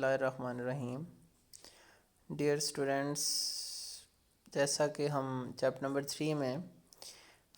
बिस्मिल्लाहिर्रहमानिर्रहीम। Dear students, जैसा कि हम चैप्टर नंबर 3 में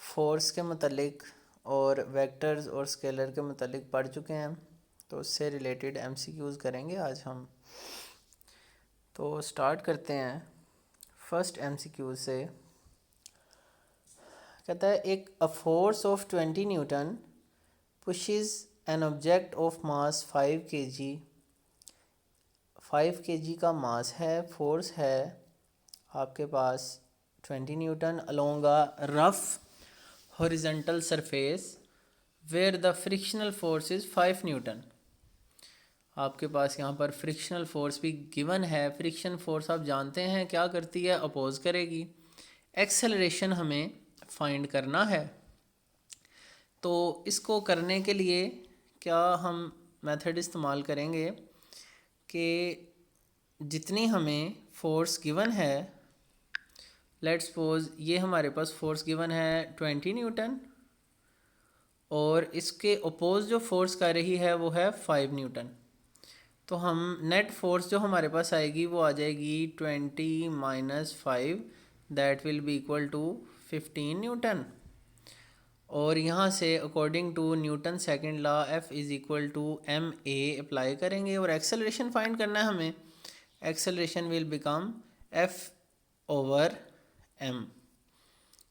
फोर्स के मतलब और वेक्टर्स और स्केलर के मतलब पढ़ चुके हैं, तो उससे रिलेटेड एमसीक्यूज़ करेंगे आज हम। तो स्टार्ट करते हैं फर्स्ट एमसीक्यू से। कहता है एक a force of 20 Newton pushes an object of mass 5 kg। 5 kg का मास है, फोर्स है आपके पास 20 newton along a rough horizontal surface where the frictional force is 5 newton. आपके पास यहाँ पर फ्रिक्शनल फोर्स भी गिवन है। फ्रिक्शन फोर्स आप जानते हैं क्या करती है, अपोज करेगी। एक्सेलरेशन हमें फाइंड करना है। तो इसको करने के लिए क्या हम मेथड इस्तेमाल करेंगे कि जितनी हमें फोर्स गिवन है, लेट्स सपोज ये हमारे पास फोर्स गिवन है 20 न्यूटन और इसके अपोज जो फोर्स कर रही है वो है 5 न्यूटन। तो हम नेट फोर्स जो हमारे पास आएगी वो आ जाएगी 20 माइनस 5, that will be equal to 15 newton. और यहाँ से according to Newton second law F is equal to M a apply करेंगे और एक्सेलरेशन फाइंड करना है हमें। Acceleration will become F over m।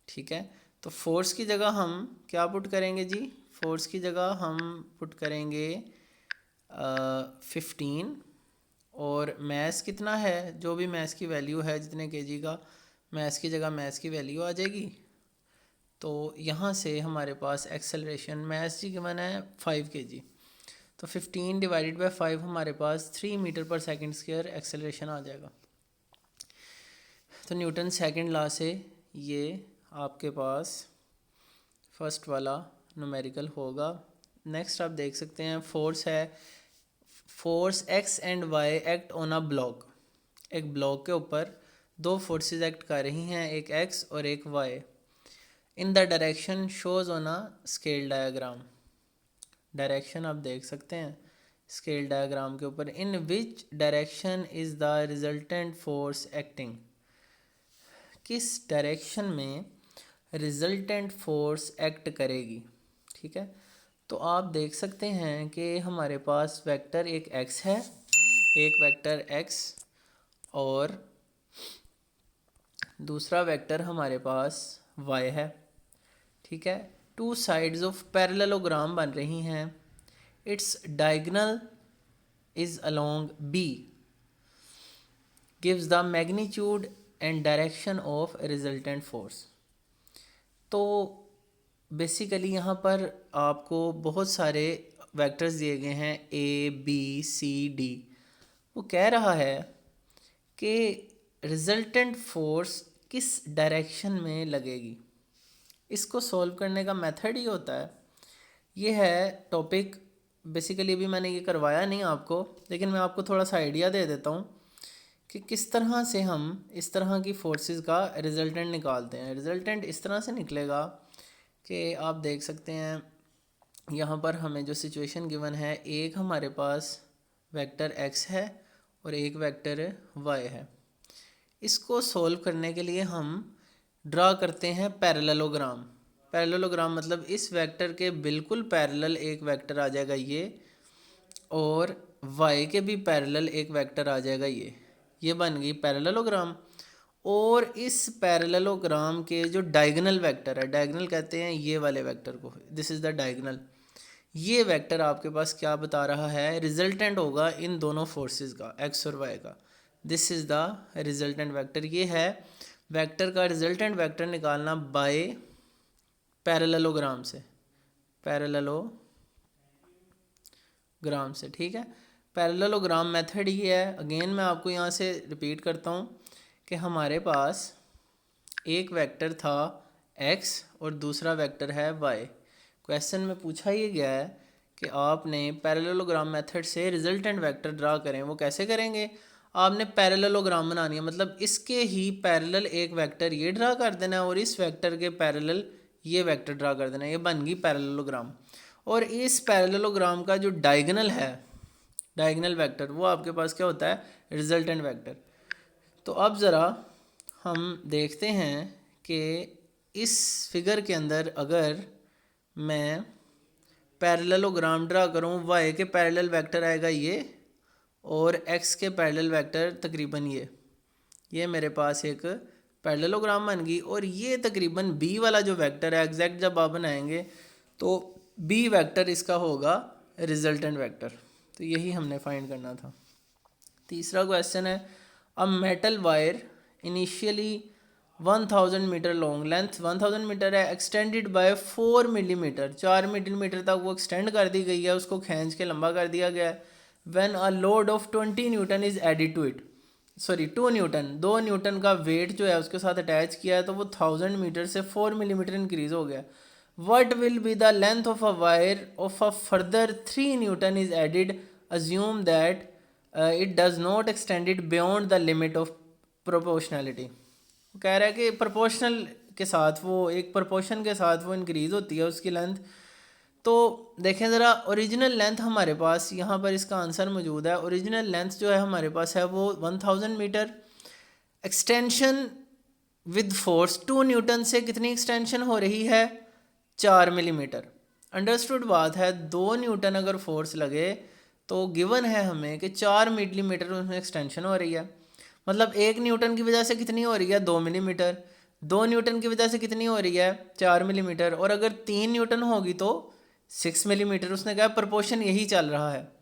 ठीक है, तो फोर्स की जगह हम क्या पुट करेंगे जी? फोर्स की जगह हम पुट करेंगे 15 और मैस कितना है, जो भी मैस की वैल्यू है जितने केजी का, मैस की जगह मैस की वैल्यू आ जाएगी। तो यहाँ से हमारे पास एक्सेलरेशन मैस जी गिवन है 5 kg, तो 15 डिवाइडेड बाय 5 हमारे पास 3 metre per second square acceleration आ जाएगा। तो न्यूटन सेकंड लॉ से ये आपके पास फर्स्ट वाला न्यूमेरिकल होगा। नेक्स्ट आप देख सकते हैं फोर्स है, force x and y act on a block. एक ब्लॉक के ऊपर दो फोर्सेस एक्ट कर रही हैं, एक एक्स और एक y, in the direction shows on a scale diagram. Direction आप देख सकते हैं स्केल डायग्राम के ऊपर। In which direction is the resultant force acting. किस डायरेक्शन में रिजल्टेंट फोर्स एक्ट करेगी। ठीक है, तो आप देख सकते हैं कि हमारे पास वेक्टर एक x है, एक वेक्टर x और दूसरा वेक्टर हमारे पास y है। ठीक है, टू साइड्स ऑफ पैरेललोग्राम बन रही हैं। Its diagonal is along b gives the magnitude and direction of resultant force. तो बेसिकली यहाँ पर आपको बहुत सारे वेक्टर्स दिए गए हैं a b c d। वो कह रहा है कि रिजल्टेंट फोर्स किस डायरेक्शन में लगेगी। इसको सॉल्व करने का मेथड ही होता है, ये है टॉपिक। बेसिकली अभी मैंने ये करवाया नहीं आपको, लेकिन मैं आपको थोड़ा सा आइडिया दे देता हूँ कि किस तरह से हम इस तरह की फोर्सेस का रिजल्टेंट निकालते हैं। रिजल्टेंट इस तरह से निकलेगा कि आप देख सकते हैं यहाँ पर हमें जो सिचुएशन गिवन है, एक हमारे पास वेक्टर x है और एक वेक्टर y है। इसको सॉल्व करने के लिए हम ड्रा करते हैं पैरेललोग्राम। पैरेललोग्राम मतलब इस वेक्टर के बिल्कुल पैरेलल एक वेक्टर आ जाएगा ये, और y के भी पैरेलल एक वेक्टर आ जाएगा ये बन गई पैरेललोग्राम। और इस पैरेललोग्राम के जो डायगोनल वेक्टर है, डायगोनल कहते हैं ये वाले वेक्टर को, दिस इज़ द डायगोनल। ये वेक्टर आपके पास क्या बता रहा है, रिजल्टेंट होगा इन दोनों फोर्सेस का, x और y का। This is the resultant vector. ये है वेक्टर का रिजल्टेंट वेक्टर निकालना बाय पैरेललोग्राम से, पैरेललोग्राम से। ठीक है, पैरेललोग्राम मेथड ही है। अगेन मैं आपको यहाँ से रिपीट करता हूँ कि हमारे पास एक वेक्टर था x और दूसरा वेक्टर है y। क्वेश्चन में पूछा ये गया है कि आपने पैरेललोग्राम मेथड से रिजल्टेंट वेक्टर ड्रा करें। वो कैसे करेंगे, आपने पैरेललोग्राम बनानी है, मतलब इसके ही पैरेलल एक वेक्टर ये ड्रा कर देना है और इस वेक्टर के पैरेलल ये वेक्टर ड्रा कर देना है। ये बन गई पैरेललोग्राम। और इस पैरेललोग्राम का जो डायगोनल है डायगोनल वेक्टर, वो आपके पास क्या होता है, रिजल्टेंट वेक्टर। तो अब ज़रा हम देखते हैं कि इस फिगर के अंदर अगर मैं पैरेललोग्राम ड्रा करूँ, वाई के पैरेलल वेक्टर आएगा ये, और एक्स के पैरेलल वेक्टर तकरीबन ये मेरे पास एक पैरेललोग्राम बन गई। और ये तकरीबन बी वाला जो वेक्टर है, एग्जैक्ट जब आप बनाएंगे तो बी वेक्टर इसका होगा रिजल्टेंट वेक्टर। तो यही हमने फाइंड करना था। तीसरा क्वेश्चन है, a metal wire initially 1000 metre long, length 1000 metre है, एक्सटेंडेड बाय 4 मिलीमीटर, 4 मिलीमीटर तक वो एक्सटेंड कर दी गई है, उसको खींच के लंबा कर दिया गया है। When a load of 20 newton is added to it, sorry 2 newton, 2 newton का वेट जो है उसके साथ अटैच किया है, तो वो 1000 मीटर से 4 मिलीमीटर इंक्रीज हो गया। What will be the length of a wire of a further 3 Newton is added, assume that it does not extended beyond the limit of proportionality. कह रहा है कि प्रोपोर्शनल के साथ, वो एक प्रोपोर्शन के साथ वो इंक्रीज होती है उसकी लेंथ। तो देखें ज़रा, ओरिजिनल लेंथ हमारे पास यहाँ पर इसका आंसर मौजूद है। ओरिजिनल लेंथ जो है हमारे पास है वो 1000 मीटर। एक्सटेंशन विद फोर्स 2 न्यूटन से कितनी एक्सटेंशन हो रही है, 4 मिलीमीटर। अंडरस्टूड बात है, 2 न्यूटन अगर फोर्स लगे तो गिवन है हमें कि 4 मिलीमीटर उसमें एक्सटेंशन हो रही है। मतलब 1 न्यूटन की वजह से कितनी हो रही है, 2 मिलीमीटर। 2 न्यूटन की वजह से कितनी हो रही है, 4 मिलीमीटर। और अगर 3 न्यूटन होगी तो 6 मिलीमीटर। उसने कहा प्रोपोर्शन यही चल रहा है।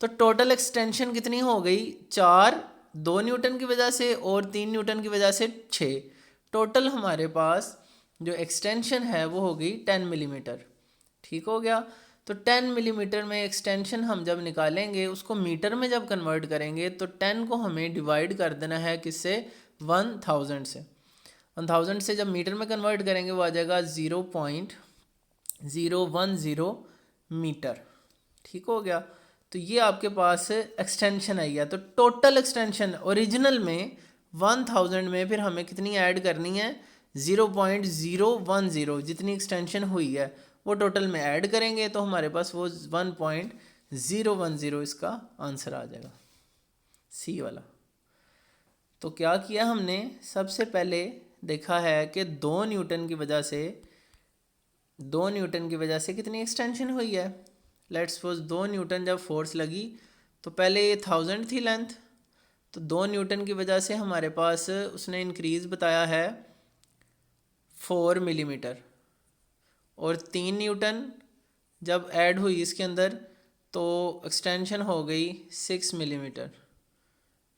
तो टोटल एक्सटेंशन कितनी हो गई, 4, 2 न्यूटन की वजह से और 3 न्यूटन की वजह से 6। टोटल हमारे पास जो एक्सटेंशन है वो होगी 10 मिलीमीटर। ठीक हो गया। तो 10 मिलीमीटर में एक्सटेंशन हम जब निकालेंगे, उसको मीटर में जब कन्वर्ट करेंगे तो 10 को हमें डिवाइड कर देना है किससे, 1000 से। 1000 से जब मीटर में कन्वर्ट करेंगे वो आ जाएगा 0.010 मीटर। ठीक हो गया। तो ये आपके पास एक्सटेंशन आई है। तो टोटल एक्सटेंशन ओरिजिनल में 1000 में फिर हमें कितनी ऐड करनी है, 0.010, जितनी एक्सटेंशन हुई है वो टोटल में ऐड करेंगे तो हमारे पास वो 1.010 इसका आंसर आ जाएगा, सी वाला। तो क्या किया हमने, सबसे पहले देखा है कि 2 न्यूटन की वजह से, 2 न्यूटन की वजह से कितनी एक्सटेंशन हुई है। लेट्स सपोज 2 न्यूटन जब फोर्स लगी तो पहले ये 1000 थी लेंथ, तो 2 न्यूटन की वजह से हमारे पास उसने इंक्रीज़ बताया है 4 मिलीमीटर। और 3 न्यूटन जब ऐड हुई इसके अंदर तो एक्सटेंशन हो गई 6 मिलीमीटर।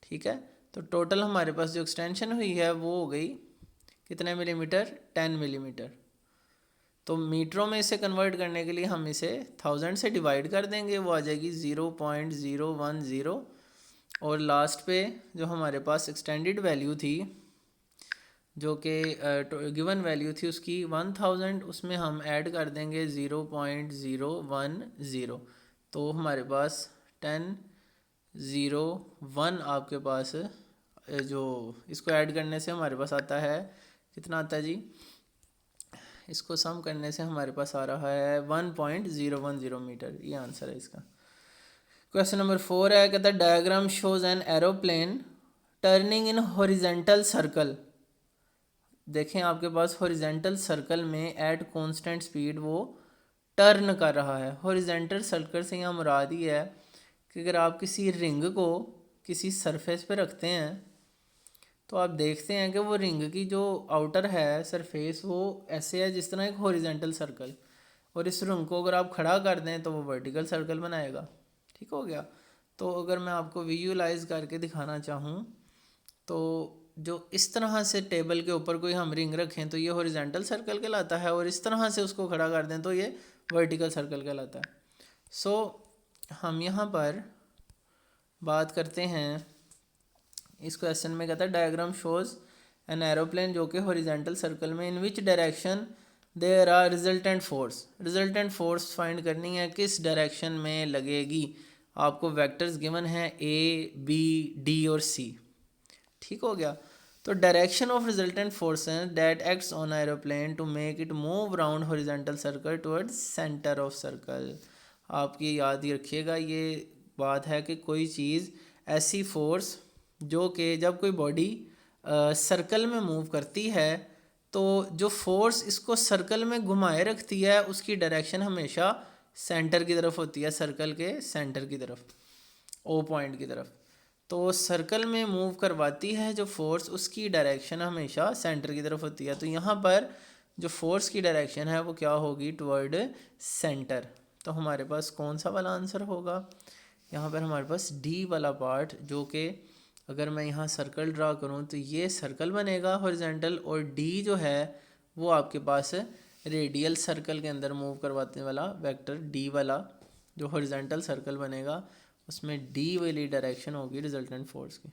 ठीक है। तो टोटल हमारे पास जो एक्सटेंशन हुई है वो हो गई कितने मिलीमीटर, 10 मिलीमीटर। तो मीटरों में इसे कन्वर्ट करने के लिए हम इसे 1000 से डिवाइड कर देंगे, वो आ जाएगी 0.010। और लास्ट पे जो हमारे पास एक्सटेंडेड वैल्यू थी, जो कि गिवन वैल्यू थी उसकी 1000, उसमें हम ऐड कर देंगे 0.010। तो हमारे पास 1001 आपके पास जो इसको ऐड करने से हमारे पास आता है, कितना आता है जी, इसको सम करने से हमारे पास आ रहा है 1.010 मीटर। ये आंसर है इसका। क्वेश्चन नंबर 4 है, कहता है diagram shows an aeroplane turning in horizontal circle. देखें आपके पास हॉरिजेंटल सर्कल में एट कांस्टेंट स्पीड वो टर्न कर रहा है। हॉरिजेंटल सर्कल से यहाँ मुराद ही है कि अगर आप किसी रिंग को किसी सरफेस पे रखते हैं तो आप देखते हैं कि वो रिंग की जो आउटर है सरफेस वो ऐसे है जिस तरह एक हॉरिजेंटल सर्कल, और इस रिंग को अगर आप खड़ा कर दें तो वो वर्टिकल सर्कल बनाएगा। ठीक हो गया। तो अगर मैं आपको विजुअलाइज करके दिखाना चाहूँ तो जो इस तरह से टेबल के ऊपर कोई हम रिंग रखें तो ये हॉरिजेंटल सर्कल कहलाता है, और इस तरह से उसको खड़ा कर दें तो ये वर्टिकल सर्कल कहलाता है। सो हम यहाँ पर बात करते हैं, इस क्वेश्चन में कहता है डायग्राम शोज एन एरोप्लेन, जो कि हॉरिजेंटल सर्कल में, in which direction there are resultant force. Resultant force find करनी है, किस डायरेक्शन में लगेगी। आपको वेक्टर्स गिवन है ए, बी, डी और सी। ठीक हो गया। तो direction of resultant forces that acts on aeroplane to make it move round horizontal circle towards centre of circle. आपकी याद ही रखिएगा, ये बात है कि कोई चीज़ ऐसी फोर्स जो कि जब कोई बॉडी सर्कल में मूव करती है तो जो फोर्स इसको सर्कल में घुमाए रखती है उसकी डायरेक्शन हमेशा सेंटर की तरफ होती है, सर्कल के सेंटर की तरफ, ओ पॉइंट की तरफ। तो सर्कल में मूव करवाती है जो फोर्स उसकी डायरेक्शन हमेशा सेंटर की तरफ होती है। तो यहाँ पर जो फोर्स की डायरेक्शन है वो क्या होगी, टुवर्ड सेंटर। तो हमारे पास कौन सा वाला आंसर होगा, यहाँ पर हमारे पास डी वाला पार्ट, जो कि अगर मैं यहाँ सर्कल ड्रा करूँ तो ये सर्कल बनेगा हॉरिजॉन्टल, और डी जो है वो आपके पास रेडियल सर्कल के अंदर मूव करवाने वाला वेक्टर डी वाला जो हॉरिजॉन्टल सर्कल बनेगा उसमें डी वाली डायरेक्शन होगी रिजल्टेंट फोर्स की।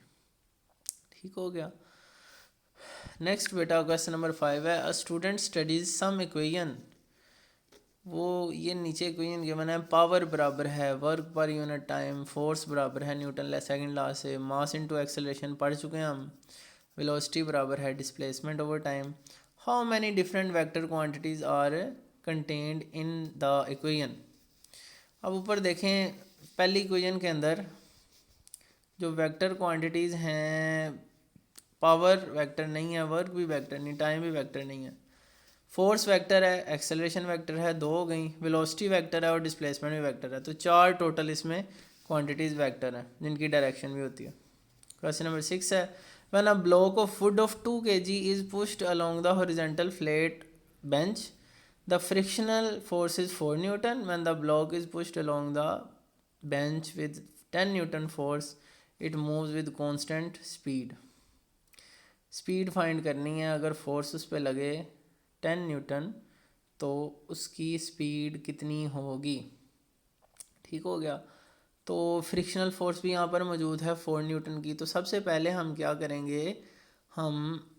ठीक हो गया। नेक्स्ट बेटा क्वेश्चन नंबर 5 है, a student studies some equation. वो ये नीचे इक्वेशन गिवन है, पावर बराबर है work per unit time, force बराबर है न्यूटन सेकंड लॉ से, मास इनटू एक्सेलरेशन पढ़ चुके हैं हम, वेलोसिटी बराबर है displacement over time. How many different vector quantities are contained in the equation. अब ऊपर देखें, पहली इक्वेशन के अंदर जो वेक्टर क्वांटिटीज़ हैं, पावर वेक्टर नहीं है, वर्क भी वेक्टर नहीं, टाइम भी वेक्टर नहीं है, फोर्स वेक्टर है, एक्सेलरेशन वेक्टर है, दो हो गई, वेलोसिटी वेक्टर है और डिस्प्लेसमेंट भी वेक्टर है। तो चार टोटल इसमें क्वांटिटीज़ वेक्टर हैं जिनकी डायरेक्शन भी होती है। क्वेश्चन नंबर 6 है, when a block of would of 2 kg is pushed along the horizontal flat bench, the frictional force is 4 Newton. When the block is pushed along the bench with 10 Newton force, it moves with constant speed. Speed find करनी है। अगर force उस पर लगे 10 Newton तो उसकी speed कितनी होगी। ठीक हो गया। तो फ्रिक्शनल फोर्स भी यहाँ पर मौजूद है 4 न्यूटन की। तो सबसे पहले हम क्या करेंगे, हम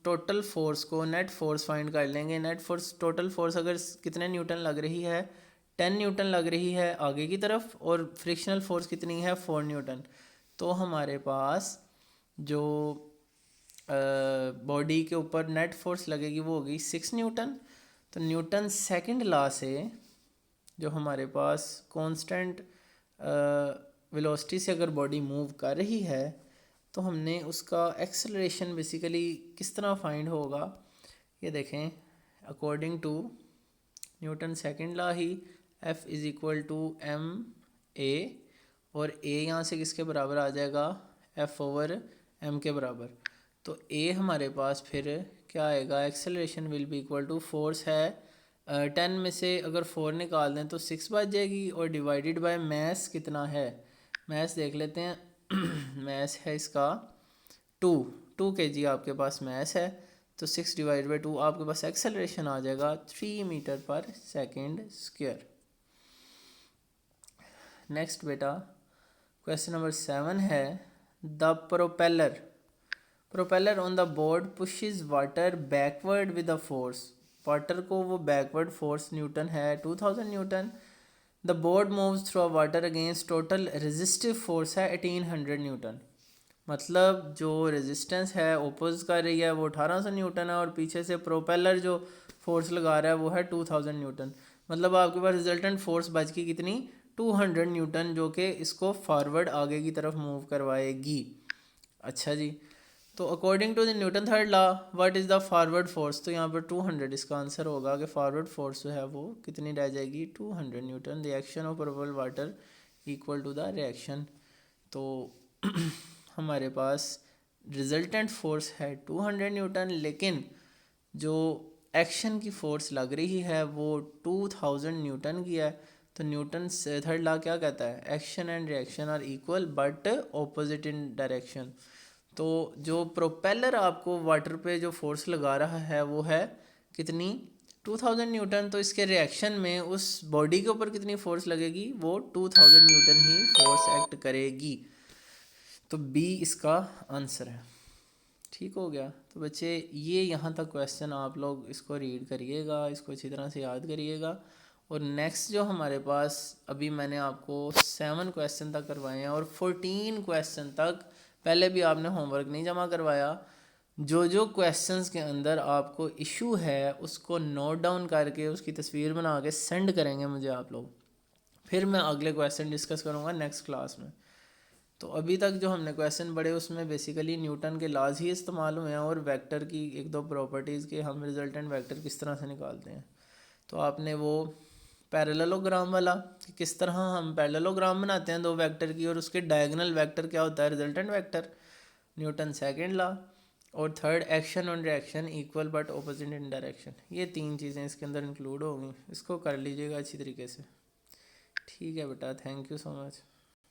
टोटल फोर्स को नेट फोर्स फाइंड कर लेंगे। नेट फोर्स, टोटल फोर्स अगर कितने न्यूटन लग रही है, 10 न्यूटन लग रही है आगे की तरफ, और फ्रिक्शनल फोर्स कितनी है 4 न्यूटन। तो हमारे पास जो बॉडी के ऊपर नेट फोर्स लगेगी वो होगी 6 न्यूटन। तो न्यूटन सेकंड लॉ से जो हमारे पास कांस्टेंट वेलोसिटी से अगर बॉडी मूव कर रही है तो हमने उसका एक्सेलरेशन बेसिकली किस तरह फाइंड होगा, ये देखें। According to Newton second law ही F is equal to M A, और A यहाँ से किसके बराबर आ जाएगा, F ओवर M के बराबर। तो A हमारे पास फिर क्या आएगा, acceleration will be equal to, force है 10 में से अगर 4 निकाल दें तो 6 बच जाएगी, और डिवाइडेड बाय मैस कितना है, मैस देख लेते हैं। मैस है इसका 2 kg आपके पास मैस है, तो 6 डिवाइड बाई 2 आपके पास एक्सेलरेशन आ जाएगा 3 मीटर पर सेकेंड स्क्वायर। नेक्स्ट बेटा क्वेश्चन नंबर 7 है, the propeller on the board pushes water backward with a force. Water को वो बैकवर्ड फोर्स न्यूटन है 2000 Newton. The board moves through water against total resistive force है 1800 Newton. मतलब जो resistance है oppose कर रही है वो 1800 न्यूटन है, और पीछे से प्रोपेलर जो फोर्स लगा रहा है वो है 2000 न्यूटन। मतलब आपके पास रिजल्टेंट फोर्स बच की कितनी, 200 न्यूटन, जो कि इसको फॉरवर्ड आगे की तरफ मूव करवाएगी। अच्छा जी, तो according to the Newton third law what is the forward force. तो यहाँ पर 200 इसका आंसर होगा कि फॉरवर्ड फोर्स जो है वो कितनी रह जाएगी, 200 newton. Reaction of propel water equal to the reaction. तो हमारे पास रिजल्टेंट फोर्स है 200 न्यूटन, लेकिन जो एक्शन की फोर्स लग रही है वो 2000 न्यूटन की है। तो न्यूटन थर्ड लॉ क्या कहता है, action and reaction are equal but opposite in direction. तो जो प्रोपेलर आपको वाटर पे जो फोर्स लगा रहा है वो है कितनी, 2000 न्यूटन। तो इसके रिएक्शन में उस बॉडी के ऊपर कितनी फोर्स लगेगी, वो 2000 न्यूटन ही फोर्स एक्ट करेगी। तो बी इसका आंसर है। ठीक हो गया। तो बच्चे ये यहाँ तक क्वेश्चन आप लोग इसको रीड करिएगा, इसको अच्छी तरह से याद करिएगा। और नेक्स्ट जो हमारे पास अभी मैंने आपको 7 क्वेश्चन तक करवाए हैं और 14 क्वेश्चन तक पहले भी आपने होमवर्क नहीं जमा करवाया। जो जो क्वेश्चंस के अंदर आपको इशू है उसको नोट डाउन करके उसकी तस्वीर बना के सेंड करेंगे मुझे आप लोग, फिर मैं अगले क्वेश्चन डिस्कस करूँगा नेक्स्ट क्लास में। तो अभी तक जो हमने क्वेश्चन पढ़े उसमें बेसिकली न्यूटन के लॉज ही इस्तेमाल हुए हैं और वेक्टर की एक दो प्रॉपर्टीज़ के हम रिजल्टेंट वेक्टर किस तरह से निकालते हैं। तो आपने वो पैरेललोग्राम वाला कि किस तरह हम पैरेललोग्राम बनाते हैं दो वेक्टर की और उसके डायगोनल वेक्टर क्या होता है, resultant vector, Newton second law. और थर्ड, एक्शन और reaction equal but opposite in direction. ये तीन चीज़ें इसके अंदर इंक्लूड होंगी, इसको कर लीजिएगा अच्छी तरीके से। ठीक है बेटा, थैंक यू सो मच।